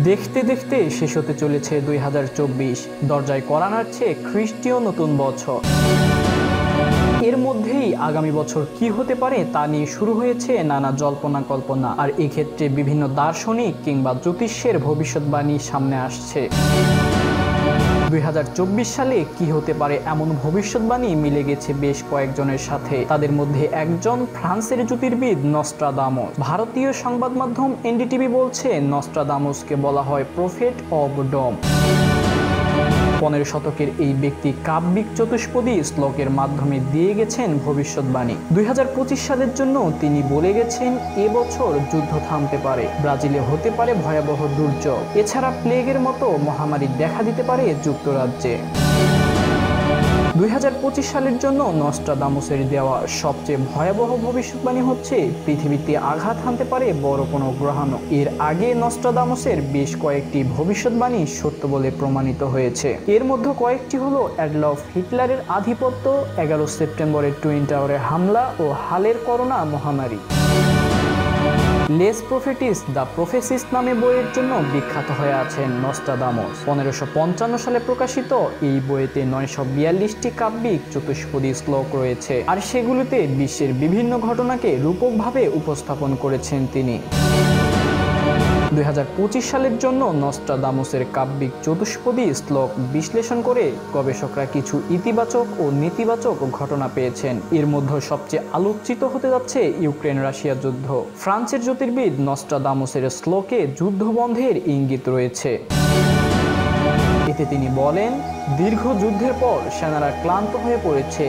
দেখতে দেখতে শেষ হতে চলেছে 2024। দরজায় কড়া নাড়ছে খ্রিস্টীয় নতুন বছর। এর মধ্যেই আগামী বছর কি হতে পারে তা নিয়ে শুরু হয়েছে নানা জল্পনা কল্পনা। আর এক্ষেত্রে বিভিন্ন দার্শনিক কিংবা জ্যোতিষ্যের ভবিষ্যৎবাণী সামনে আসছে। 2024 সালে কি হতে পারে এমন ভবিষ্যৎবাণী মিলে গেছে বেশ কয়েকজনের সাথে। তাদের মধ্যে একজন ফ্রান্সের জ্যোতির্বিদ নস্ট্রাদামস। ভারতীয় সংবাদ মাধ্যম এনডিটিভি বলছে নস্ট্রাদামসকে বলা হয় প্রফেট অব ডোম। 15 শতকের এই ব্যক্তি কাব্যিক চতুষ্পদী শ্লোকের মাধ্যমে দিয়ে গেছেন ভবিষ্যৎবাণী। 2025 সালের জন্য তিনি বলে গেছেন এবছর যুদ্ধ থামতে পারে, ব্রাজিলে হতে পারে ভয়াবহ দুর্যোগ, এছাড়া প্লেগের মতো মহামারী দেখা দিতে পারে যুক্তরাজ্যে। 2025 সালের জন্য নস্ট্রাদামসের দেওয়া সবচেয়ে ভয়াবহ ভবিষ্যৎবাণী হচ্ছে পৃথিবীতে আঘাত হানতে পারে বড় কোনো গ্রহাণু। এর আগে নস্ট্রাদামসের বেশ কয়েকটি ভবিষ্যৎবাণী সত্য বলে প্রমাণিত হয়েছে। এর মধ্যে কয়েকটি হলো অ্যাডলফ হিটলারের আধিপত্য, 11 সেপ্টেম্বরের টুইন টাওয়ারের হামলা ও হালের করোনা মহামারী। লেস প্রফেটিস দ্য প্রফেসিস নামে বইয়ের জন্য বিখ্যাত হয়ে আছেন নস্ট্রাদামস। 1555 সালে প্রকাশিত এই বইতে 942টি কাব্যিক চতুষ্পদী শ্লোক রয়েছে, আর সেগুলোতে বিশ্বের বিভিন্ন ঘটনাকে রূপকভাবে উপস্থাপন করেছেন তিনি। 2025 সালের জন্য নস্ট্রাদামসের কাব্যিক চতুষ্পদী শ্লোক বিশ্লেষণ করে গবেষকরা কিছু ইতিবাচক ও নেতিবাচক ঘটনা পেয়েছেন। এর মধ্যে সবচেয়ে আলোচিত হতে যাচ্ছে ইউক্রেন রাশিয়া যুদ্ধ। ফ্রান্সের জ্যোতির্বিদ নস্ট্রাদামসের শ্লোকে যুদ্ধ বন্ধের ইঙ্গিত রয়েছে। এতে তিনি বলেন, দীর্ঘ যুদ্ধের পর সেনারা ক্লান্ত হয়ে পড়েছে।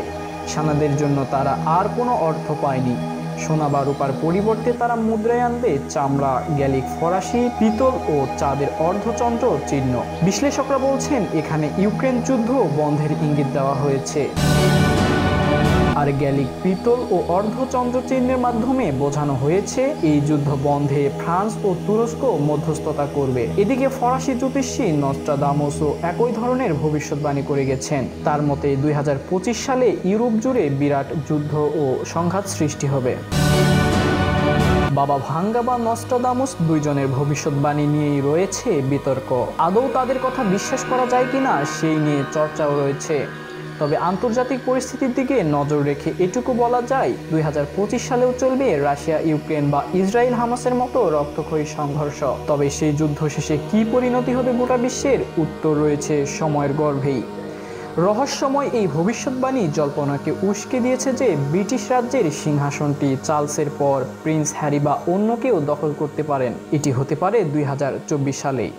সেনাদের জন্য তারা আর কোনো অর্থ পায়নি। সোনা বা রূপার পরিবর্তে তারা মুদ্রায় আনবে চামড়া, গ্যালিক ফরাসি, পিতল ও চাঁদের অর্ধচন্দ্র চিহ্ন। বিশ্লেষকরা বলছেন এখানে ইউক্রেন যুদ্ধ বন্ধের ইঙ্গিত দেওয়া হয়েছে, আর গ্যালিক, পিতল ও অর্ধচন্দ্র চিহ্নের মাধ্যমে বোঝানো হয়েছে এই যুদ্ধ বন্ধে ফ্রান্স ও তুরস্ক মধ্যস্থতা করবে। এদিকে ফরাসি জ্যোতিষী নস্ট্রাদামসও একই ধরনের ভবিষ্যৎবাণী করে গেছেন। তার মতে 2025 সালে ইউরোপ জুড়ে বিরাট যুদ্ধ ও সংঘাত সৃষ্টি হবে। বাবা ভাঙ্গা বা নস্ট্রাদামস দুইজনের ভবিষ্যৎবাণী নিয়েই রয়েছে বিতর্ক। আদৌ তাদের কথা বিশ্বাস করা যায় কিনা সেই নিয়ে চর্চাও রয়েছে। তবে আন্তর্জাতিক পরিস্থিতির দিকে নজর রেখে এটুকু বলা যায় 2025 সালেও চলবে রাশিয়া ইউক্রেন বা ইসরায়েল হামাসের মতো রক্তক্ষয়ী সংঘর্ষ। তবে সেই যুদ্ধ শেষে কি পরিণতি হবে গোটা বিশ্বের, উত্তর রয়েছে সময়ের গর্ভেই। রহস্যময় এই ভবিষ্যৎবাণী জল্পনাকে উস্কে দিয়েছে যে ব্রিটিশ রাজ্যের সিংহাসনটি চার্লসের পর প্রিন্স হ্যারি বা অন্য কেউ দখল করতে পারেন। এটি হতে পারে 2024 সালেই।